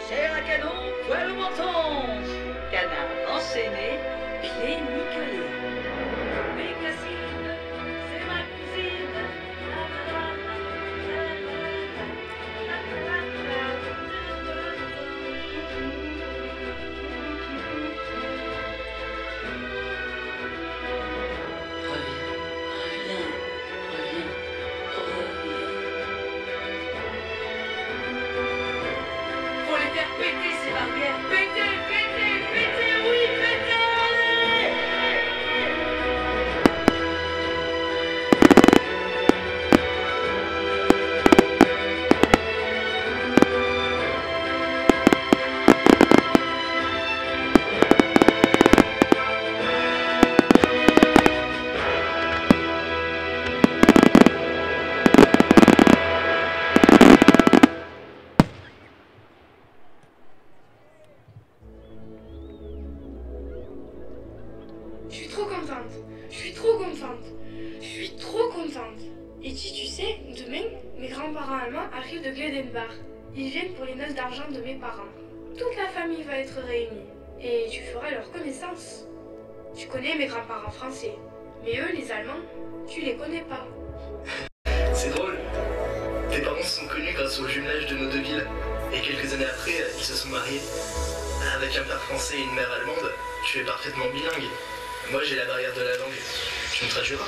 chair à canon, poil au menton. Canard enchaîné, pied nickelé. Mes cassines, c'est ma cousine. Faut les faire péter ces barrières. Péter, péter, péter, oui, péter, allez! Je suis trop contente. Je suis trop contente. Je suis trop contente. Et tu sais, demain, mes grands-parents allemands arrivent de Gledenbach. Ils viennent pour les noces d'argent de mes parents. Toute la famille va être réunie. Et tu feras leur connaissance. Tu connais mes grands-parents français. Mais eux, les Allemands, tu les connais pas. C'est drôle. Tes parents se sont connus grâce au jumelage de nos deux villes. Et quelques années après, ils se sont mariés. Avec un père français et une mère allemande, tu es parfaitement bilingue. Moi, j'ai la barrière de la langue. Tu me traduiras?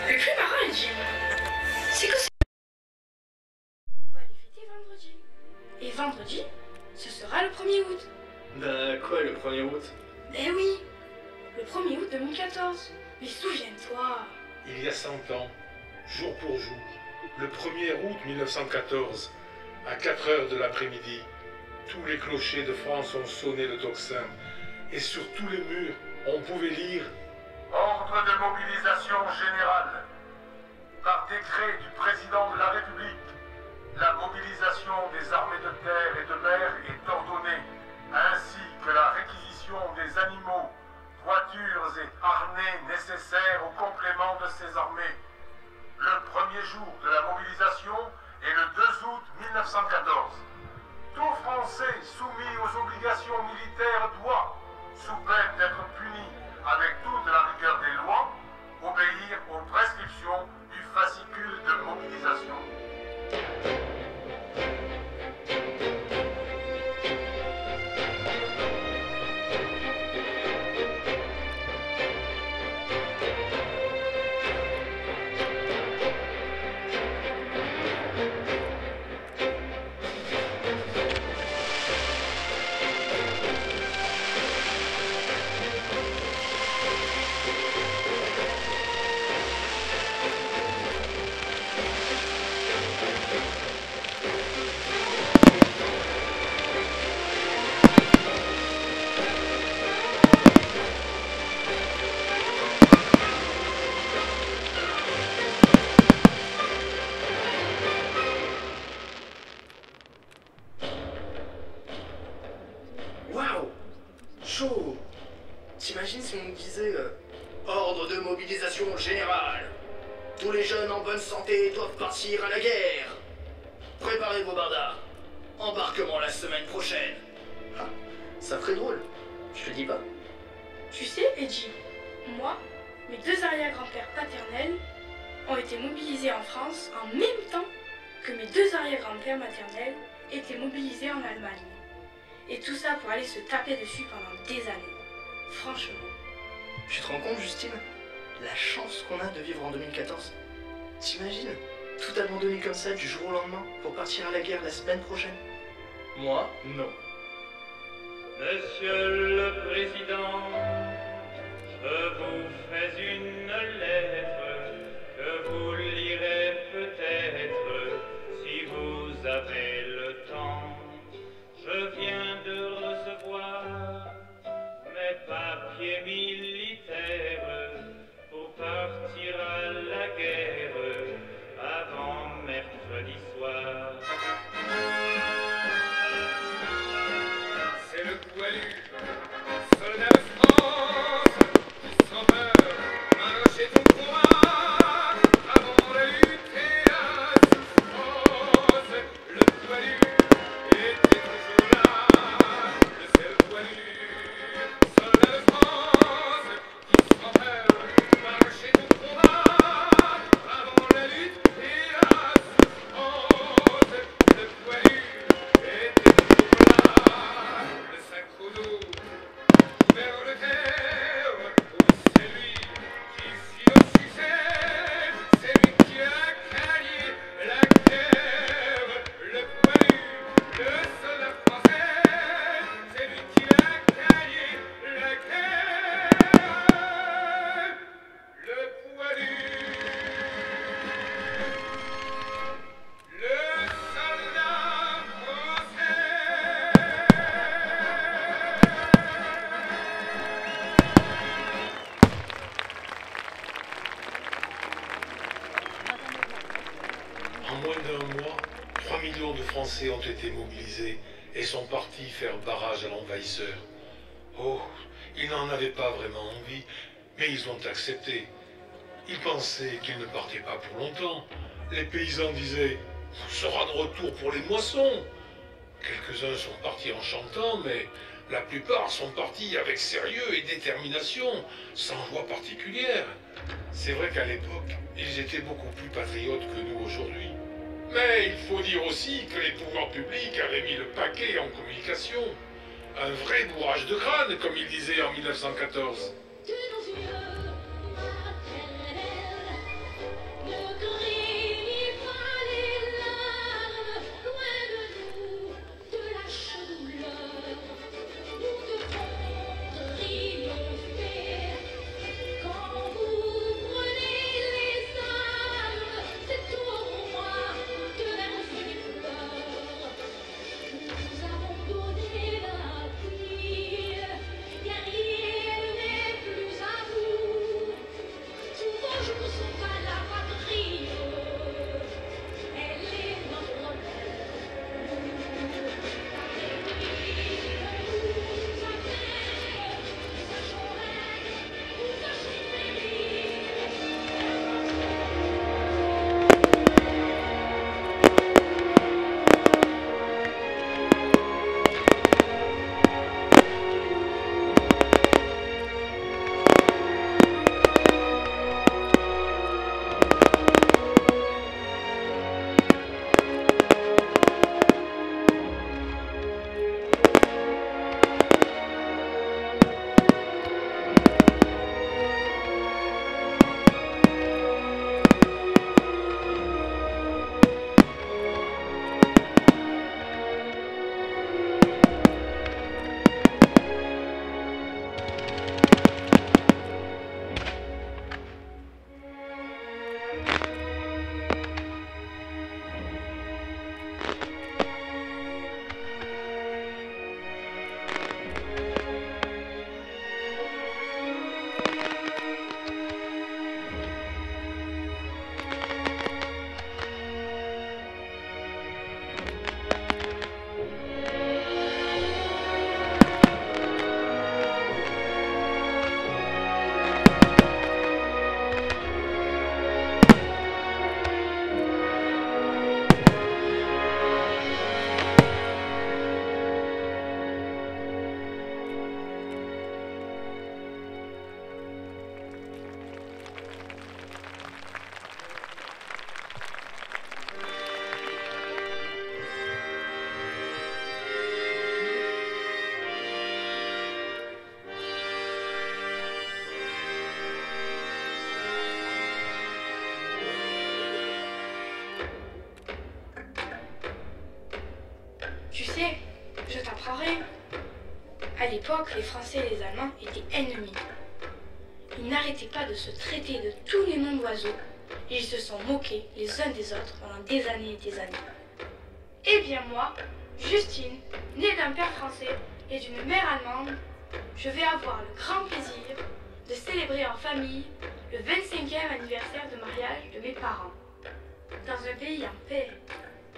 Le plus marrant, Jim, c'est que on va les fêter vendredi. Et vendredi, ce sera le 1er août. Bah quoi, le 1er août? Eh oui, le 1er août 2014. Mais souviens-toi. Il y a 100 ans, jour pour jour, le 1er août 1914, à 4 heures de l'après-midi, tous les clochers de France ont sonné le tocsin, et sur tous les murs, on pouvait lire Ordre de mobilisation générale. Par décret du président de la République, la mobilisation des armées de terre et de mer est ordonnée, ainsi que la réquisition des animaux, voitures et harnais nécessaires au complément de ces armées. Le premier jour de la mobilisation est le 2 août 1914. Tout Français soumis aux obligations militaires doit, sous peine d'être puni avec toute la rigueur des lois, nous disait ordre de mobilisation générale. Tous les jeunes en bonne santé doivent partir à la guerre. Préparez vos bardas. Embarquement la semaine prochaine. Ah, ça ferait drôle, je te dis pas. Tu sais, Edgy, moi, mes 2 arrière-grands-pères paternels ont été mobilisés en France en même temps que mes 2 arrière-grands-pères maternels étaient mobilisés en Allemagne. Et tout ça pour aller se taper dessus pendant des années. Franchement. Tu te rends compte, Justine? La chance qu'on a de vivre en 2014. T'imagines? Tout abandonner comme ça du jour au lendemain pour partir à la guerre la semaine prochaine. Moi, non. Monsieur le Président, je vous fais une lettre que vous lirez peut-être si vous avez le temps. Je viens de recevoir mes papiers militaires pour partir à la guerre avant mercredi soir. C'est le poilu, soldat de France, qui sans peur m'arrachait ton combat avant la lutte et la souffrance. Le poilu était toujours là, c'est le poilu, soldat de France, qui sans peur m'arrachait ton combat avant la lutte et la souffrance. Le poilu était toujours là, le sac au dos, vers le terre, c'est lui qui s'y occupait, c'est lui qui a gagné la guerre. Le poilu, le soldat français, c'est lui qui a gagné la guerre. Le poilu, le soldat français. En moins d'un mois, 3 millions de Français ont été mobilisés et sont partis faire barrage à l'envahisseur. Oh, ils n'en avaient pas vraiment envie, mais ils ont accepté. Ils pensaient qu'ils ne partaient pas pour longtemps. Les paysans disaient « On sera de retour pour les moissons ». Quelques-uns sont partis en chantant, mais la plupart sont partis avec sérieux et détermination, sans joie particulière. C'est vrai qu'à l'époque, ils étaient beaucoup plus patriotes que nous aujourd'hui. Mais il faut dire aussi que les pouvoirs publics avaient mis le paquet en communication. Un vrai bourrage de crâne, comme ils disaient en 1914. De nos yeux maternels, ne craignez pas les larmes, loin de nous, de lâche douleur. Nous devons triompher. Quand vous prenez les armes, c'est au roi de verser fleurs. Nous avons donné la vie, guerriers, mais plus à vous. l'époque, les Français et les Allemands étaient ennemis. Ils n'arrêtaient pas de se traiter de tous les noms d'oiseaux et ils se sont moqués les uns des autres pendant des années et des années. Eh bien moi, Justine, née d'un père français et d'une mère allemande, je vais avoir le grand plaisir de célébrer en famille le 25e anniversaire de mariage de mes parents. Dans un pays en paix,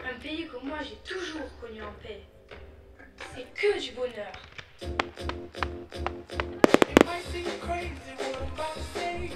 un pays que moi j'ai toujours connu en paix. C'est que du bonheur. It might seem crazy what I'm about to say.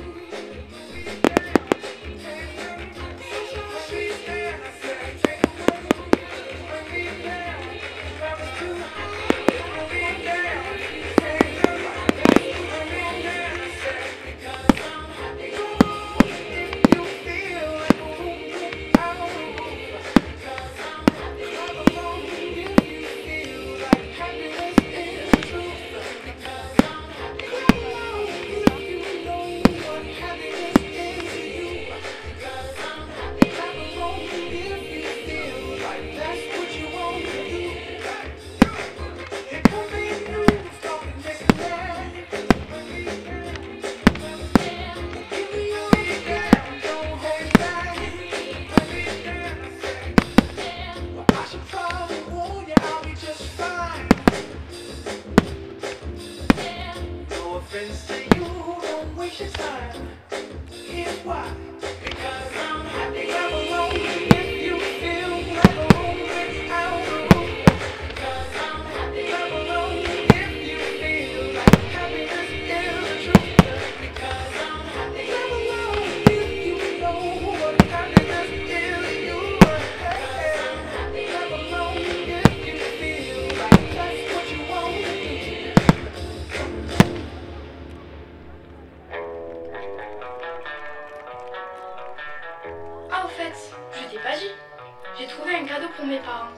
J'ai trouvé un cadeau pour mes parents.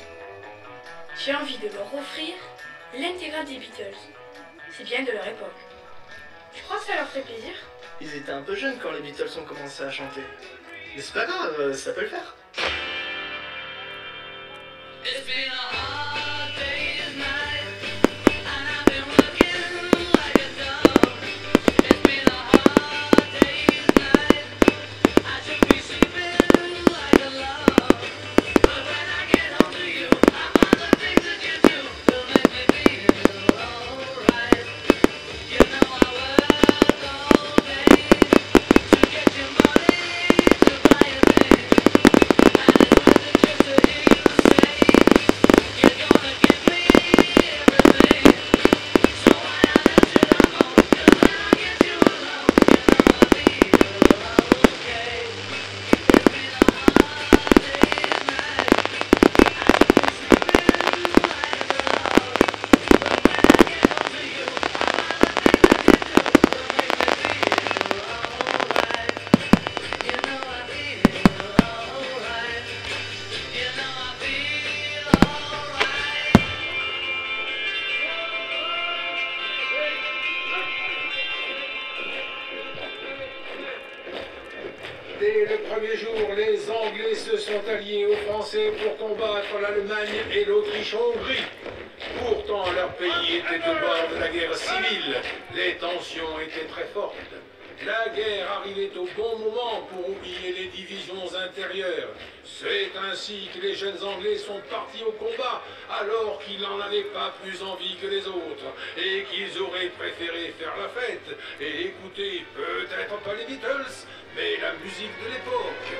J'ai envie de leur offrir l'intégrale des Beatles. C'est bien de leur époque. Je crois que ça leur ferait plaisir. Ils étaient un peu jeunes quand les Beatles ont commencé à chanter. Mais c'est pas grave, ça peut le faire. It's been a hard day's night, and I've been working like a dog. It's been a hard day's night, I should be sleeping like a log. But when I get home to you, I find the things that you do will make me feel alright. You know I work all day to get your money to buy a thing, and it's worth it just to hear you say you're gonna give me everything. So why on earth should I go? 'Cause when I get you alone, you know I feel okay. It's been a hard day's night, I should be sleeping like a log. But when I get home to you, I find the things that you do will make me feel alright. You know I feel alright. You know I feel alright. Dès le premier jour, les Anglais se sont alliés aux Français pour combattre l'Allemagne et l'Autriche-Hongrie. Pourtant, leur pays était au bord de la guerre civile. Les tensions étaient très fortes. La guerre arrivait au bon moment pour oublier les divisions intérieures. C'est ainsi que les jeunes Anglais sont partis au combat, alors qu'ils n'en avaient pas plus envie que les autres, et qu'ils auraient préféré faire la fête et écouter peut-être pas les Beatles, mais la musique de l'époque.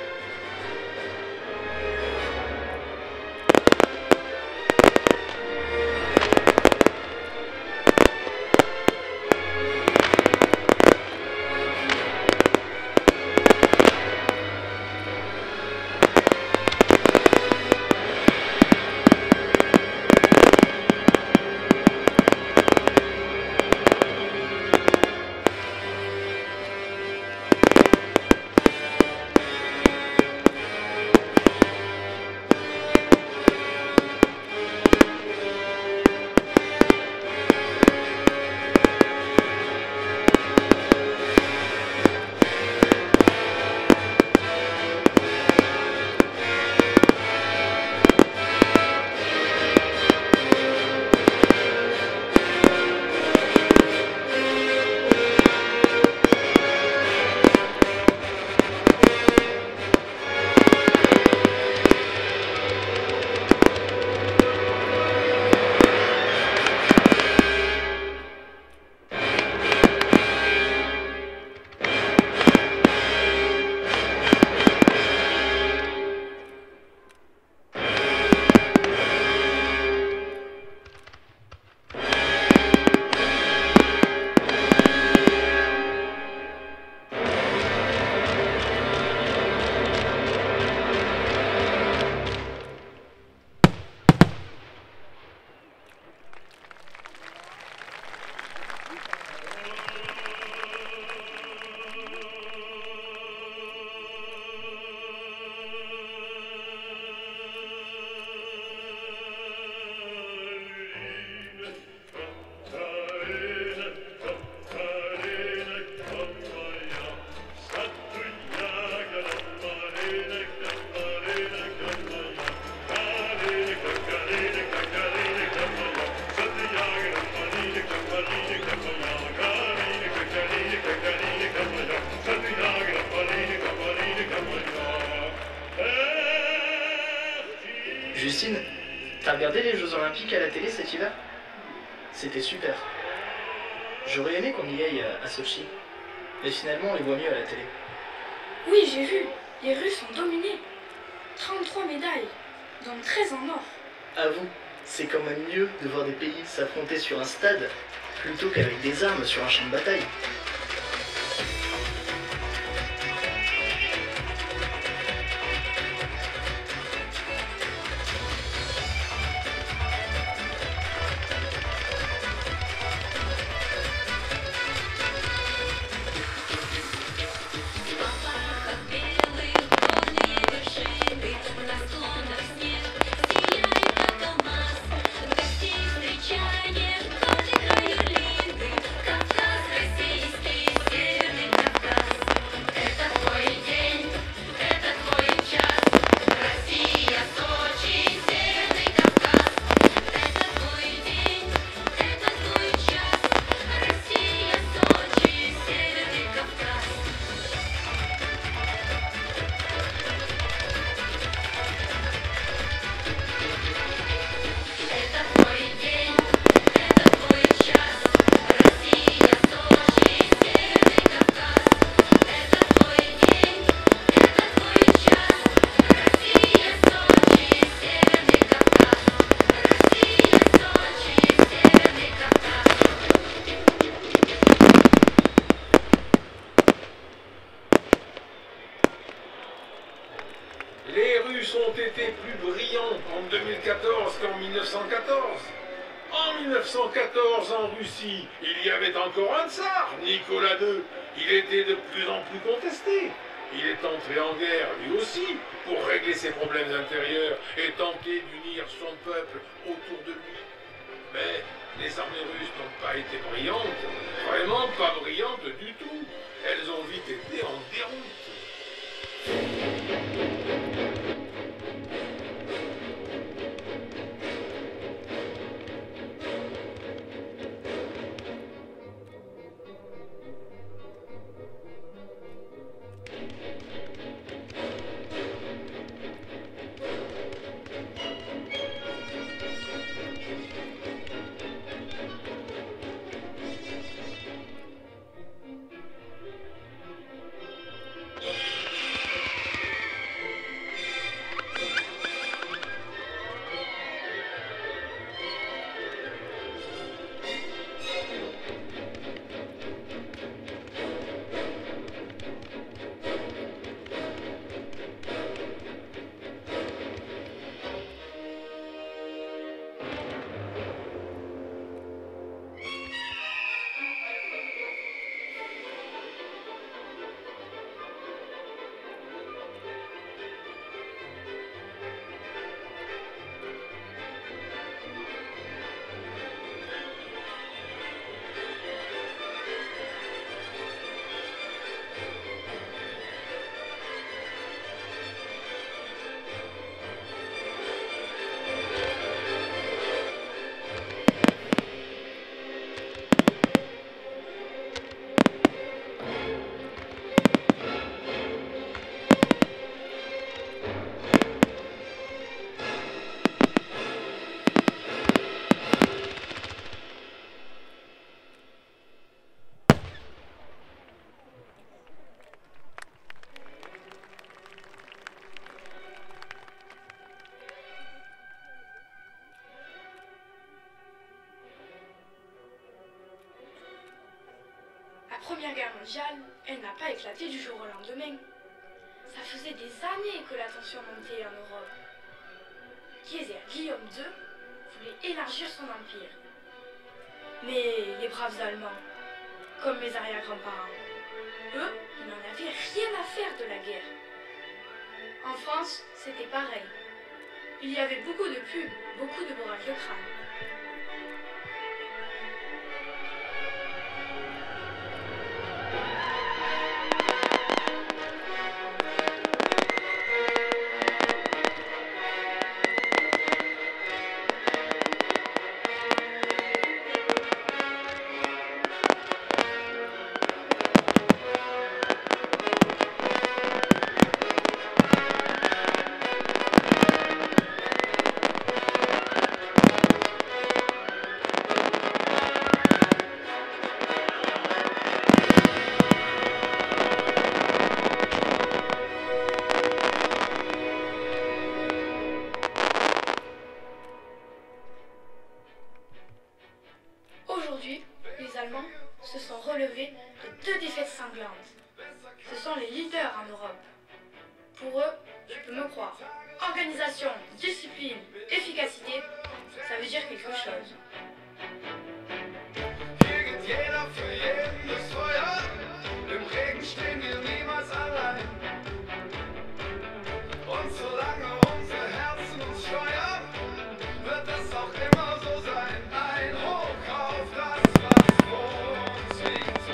T'as regardé les Jeux Olympiques à la télé cet hiver? C'était super. J'aurais aimé qu'on y aille à Sochi. Mais finalement, on les voit mieux à la télé. Oui, j'ai vu. Les Russes ont dominé. 33 médailles, dont 13 en or. Avoue, c'est quand même mieux de voir des pays s'affronter sur un stade plutôt qu'avec des armes sur un champ de bataille. Les Russes ont été plus brillants en 2014 qu'en 1914. En 1914, en Russie, il y avait encore un tsar, Nicolas II. Il était de plus en plus contesté. Il est entré en guerre, lui aussi, pour régler ses problèmes intérieurs et tenter d'unir son peuple autour de lui. Mais les armées russes n'ont pas été brillantes, vraiment pas brillantes du tout. Elles ont vite été en déroute. La Première Guerre mondiale, elle n'a pas éclaté du jour au lendemain. Ça faisait des années que la tension montait en Europe. Kaiser Guillaume II voulait élargir son empire. Mais les braves Allemands, comme mes arrière-grands-parents, eux, ils n'en avaient rien à faire de la guerre. En France, c'était pareil. Il y avait beaucoup de pubs, beaucoup de bourrage de crâne. deux défaites sanglantes. Ce sont les leaders en Europe. Pour eux, tu peux me croire. Organisation, discipline, efficacité, ça veut dire quelque chose. Hier geht jeder für jeden durchs Feuer. Im Regen stehen wir niemals allein. Und solange unsere Herzen uns steuern, wird es auch immer so sein. Ein Hoch auf das, was vor uns liegt.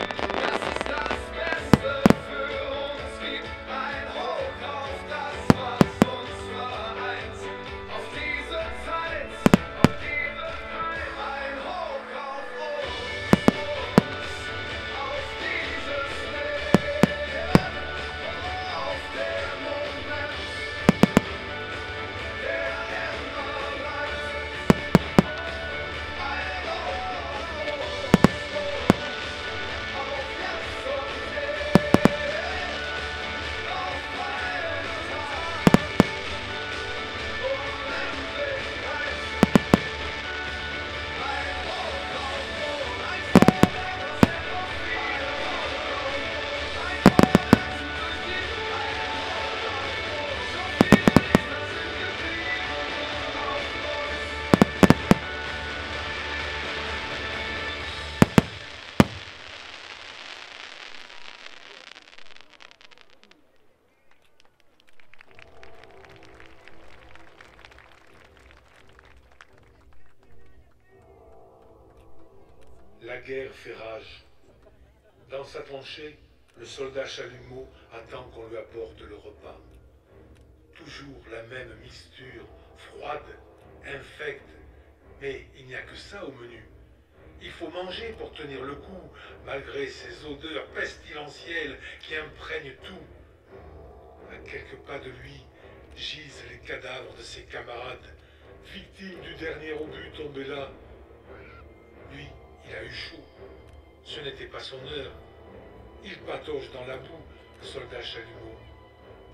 Das ist das Beste für uns gibt. Ein Hoch auf das, was uns vereint. Auf diese Zeit, ein Hoch auf uns, auf dieses Leben, auf den Moment, der immer bleibt. Ein Hoch auf jetzt und hier, auf meinen Tag, Unendlichkeit. Ein Hoch auf uns, ein Feuer, das etwas wieder aufkommt. Ein Feuer, das durch die Reihe aufkommt. So viele Lichter sind geblieben auf uns. La guerre fait rage. Dans sa tranchée, le soldat chalumeau attend qu'on lui apporte le repas. Toujours la même mixture, froide, infecte. Mais il n'y a que ça au menu. Il faut manger pour tenir le coup, malgré ces odeurs pestilentielles qui imprègnent tout. À quelques pas de lui gisent les cadavres de ses camarades, victimes du dernier obus tombé là. Lui, il a eu chaud. Ce n'était pas son heure. Il patauge dans la boue, soldat chalumeau.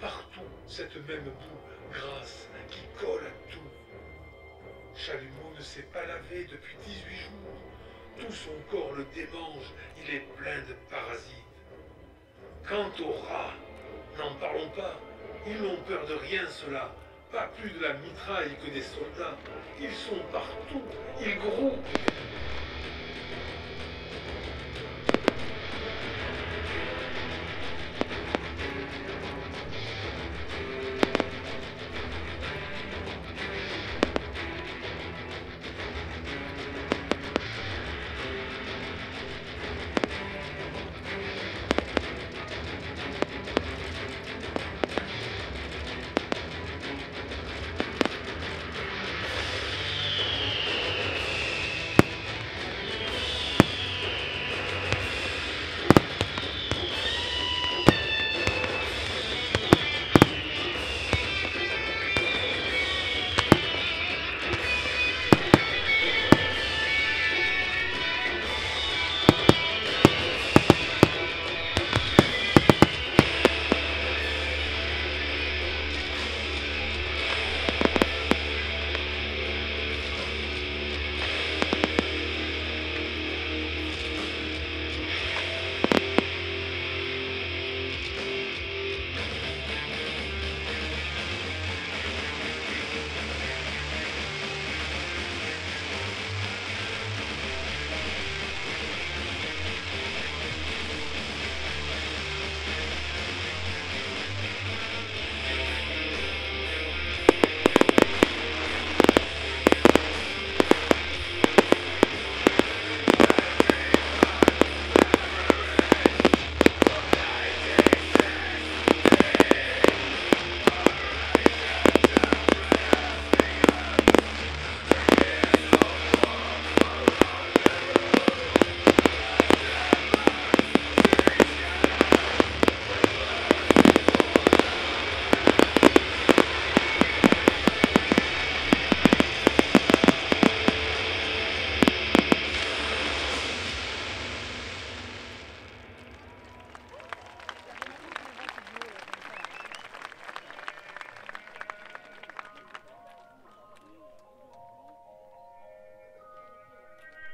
Partout, cette même boue grasse qui colle à tout. Chalumeau ne s'est pas lavé depuis 18 jours. Tout son corps le démange, il est plein de parasites. Quant aux rats, n'en parlons pas. Ils n'ont peur de rien, ceux-là. Pas plus de la mitraille que des soldats. Ils sont partout, ils grouillent.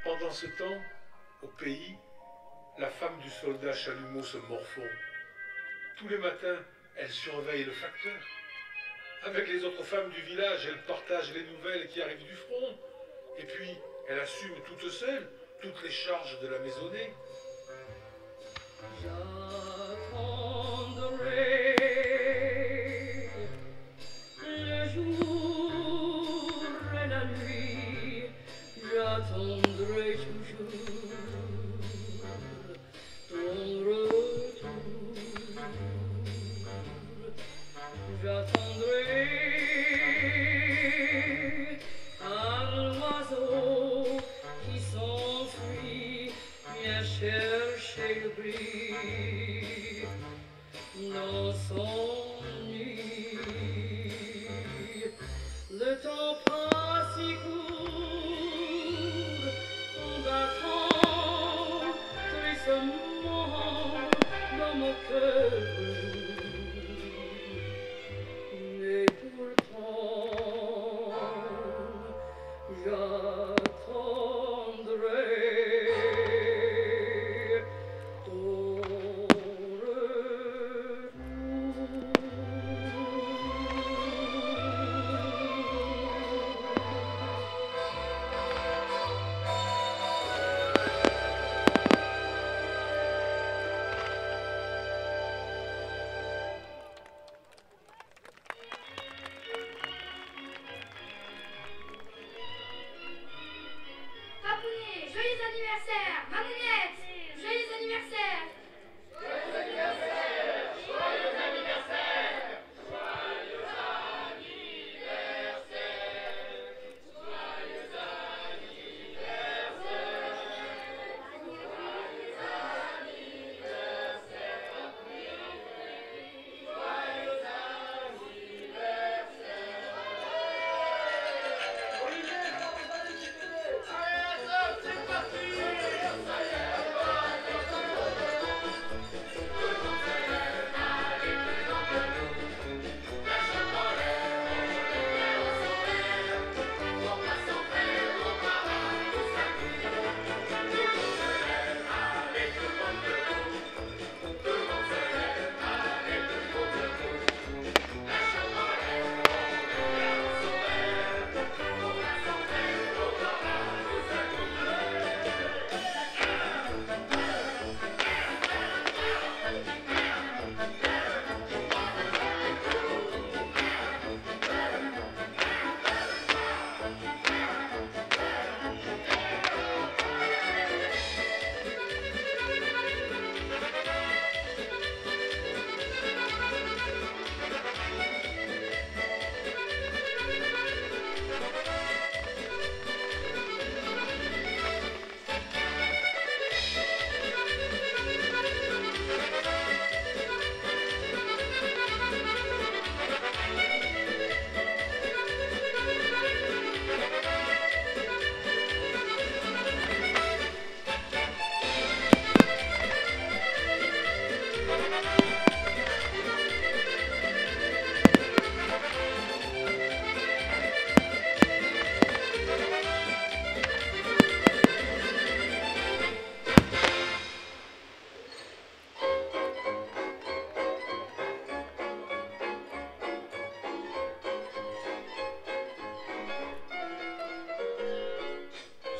Pendant ce temps, au pays, la femme du soldat chalumeau se morfond. Tous les matins, elle surveille le facteur. Avec les autres femmes du village, elle partage les nouvelles qui arrivent du front. Et puis, elle assume toute seule toutes les charges de la maisonnée. J'attendrai le jour et la nuit, j'attendrai toujours ton retour. J'attendrai un oiseau qui s'enfuit, vient chercher le gris dans son nid. Le temps passe si court, on battant tristement dans mon cœur. Mais pourtant, j'attendrai ton Papounet, joyeux anniversaire! Mamounette, joyeux anniversaire!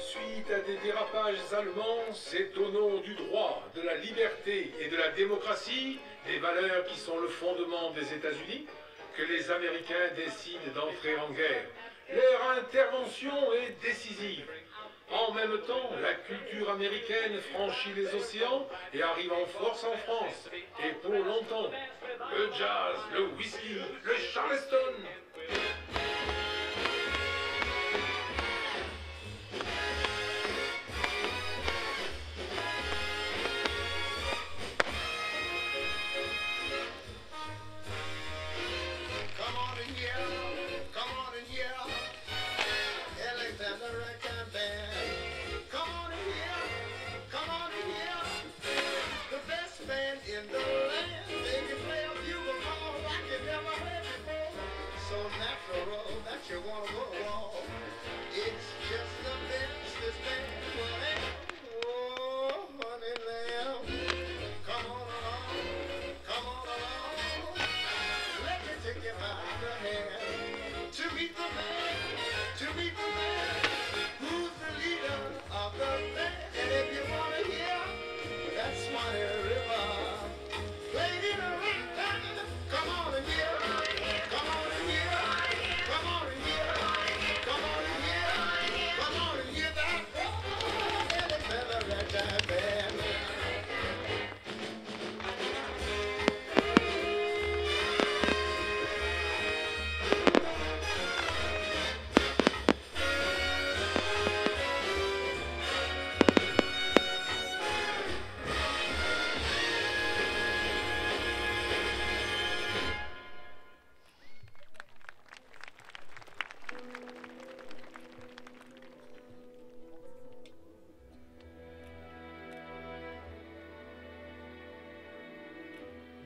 Suite à des dérapages allemands, c'est au nom du droit, de la liberté et de la démocratie, des valeurs qui sont le fondement des États-Unis, que les Américains décident d'entrer en guerre. Leur intervention est décisive. En même temps, la culture américaine franchit les océans et arrive en force en France. Et pour longtemps, le jazz, le whisky, le charleston. Come on in here, come on in here. Alexander Reckon Band. Come on in here, come on in here. The best band in the land. They can play a bugle call like you never heard before. So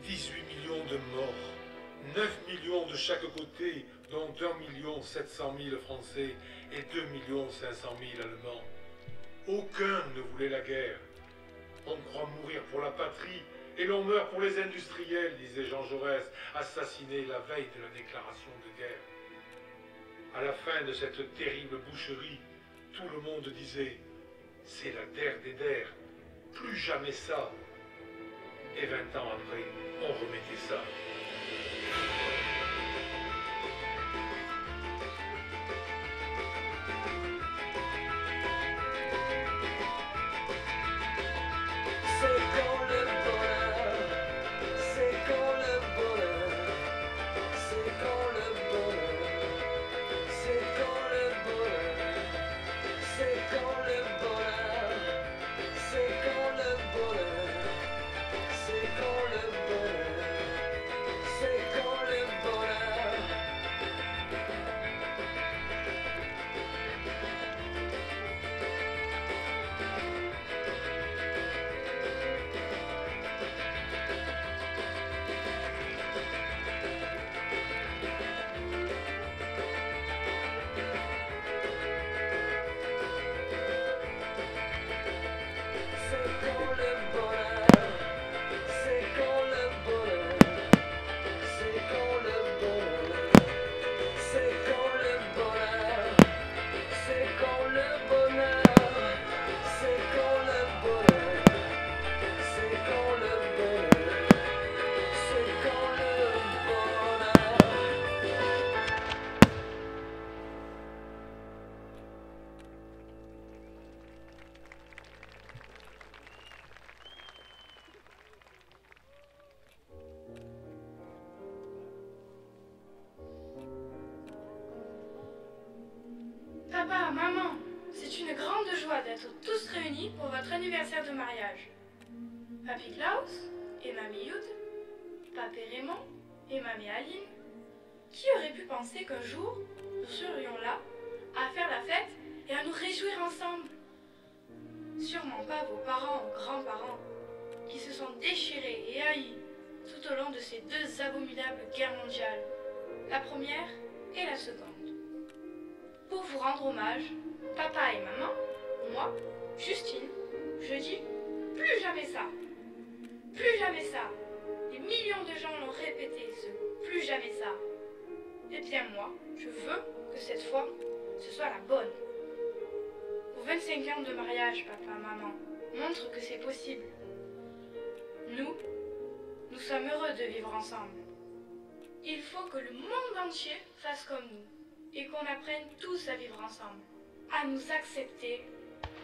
18 millions de morts, 9 millions de chaque côté, dont 1 700 000 Français et 2 500 000 Allemands. Aucun ne voulait la guerre. On croit mourir pour la patrie et l'on meurt pour les industriels, disait Jean Jaurès, assassiné la veille de la déclaration de guerre. À la fin de cette terrible boucherie, tout le monde disait « C'est la der des der, plus jamais ça ». Et 20 ans après, on remettait ça. C'est quand le bonheur, c'est quand le bonheur, c'est quand le bonheur, c'est quand le bonheur, c'est quand le bonheur, c'est quand le bonheur, c'est quand le bonheur, c'est quand le bonheur. C'est quand le bonheur, c'est quand le bonheur, c'est quand le bonheur, c'est quand le bonheur, c'est quand le bonheur, c'est quand le bonheur, c'est quand le bonheur, c'est quand le Papa, maman, c'est une grande joie d'être tous réunis pour votre anniversaire de mariage. Papy Klaus et Mamie Yud, Papé Raymond et Mamie Aline. Qui aurait pu penser qu'un jour, nous serions là, à faire la fête et à nous réjouir ensemble? Sûrement pas vos parents ou grands-parents, qui se sont déchirés et haïs tout au long de ces deux abominables guerres mondiales, la première et la seconde. Pour vous rendre hommage, papa et maman, moi, Justine, je dis plus jamais ça. Plus jamais ça. Des millions de gens l'ont répété, ce plus jamais ça. Eh bien moi, je veux que cette fois, ce soit la bonne. Vos 25 ans de mariage, papa, maman, montrent que c'est possible. Nous sommes heureux de vivre ensemble. Il faut que le monde entier fasse comme nous et qu'on apprenne tous à vivre ensemble, à nous accepter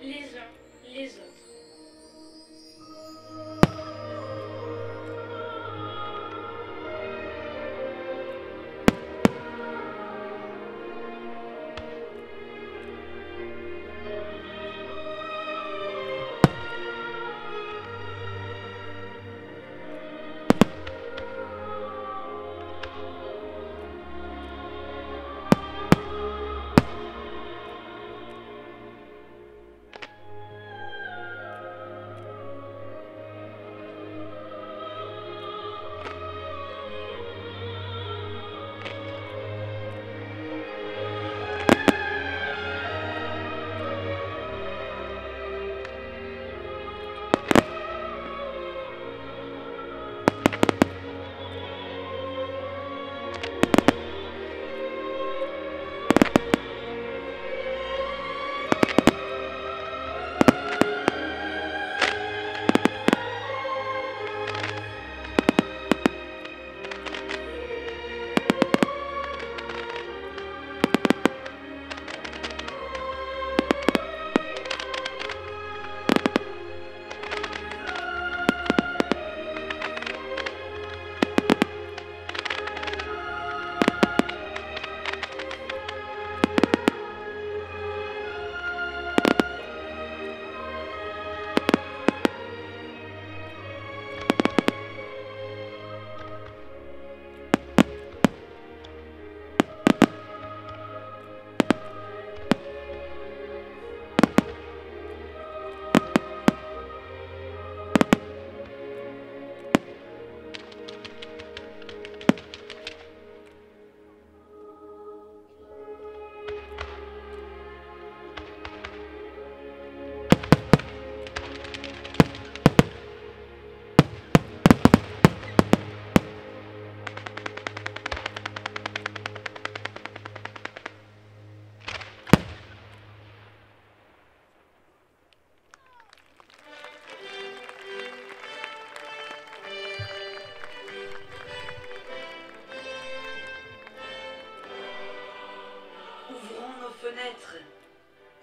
les uns les autres.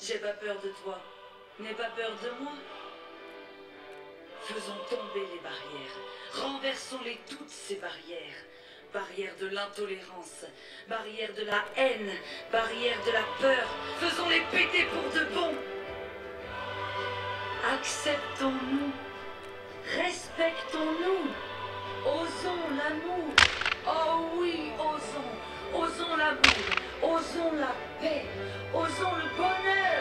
J'ai pas peur de toi. N'aie pas peur de moi. Faisons tomber les barrières. Renversons-les toutes ces barrières. Barrières de l'intolérance, barrières de la haine, barrières de la peur. Faisons-les péter pour de bon. Acceptons-nous. Respectons-nous. Osons l'amour. Oh oui, osons. Osons l'amour. Osons la paix. Osons le bonheur.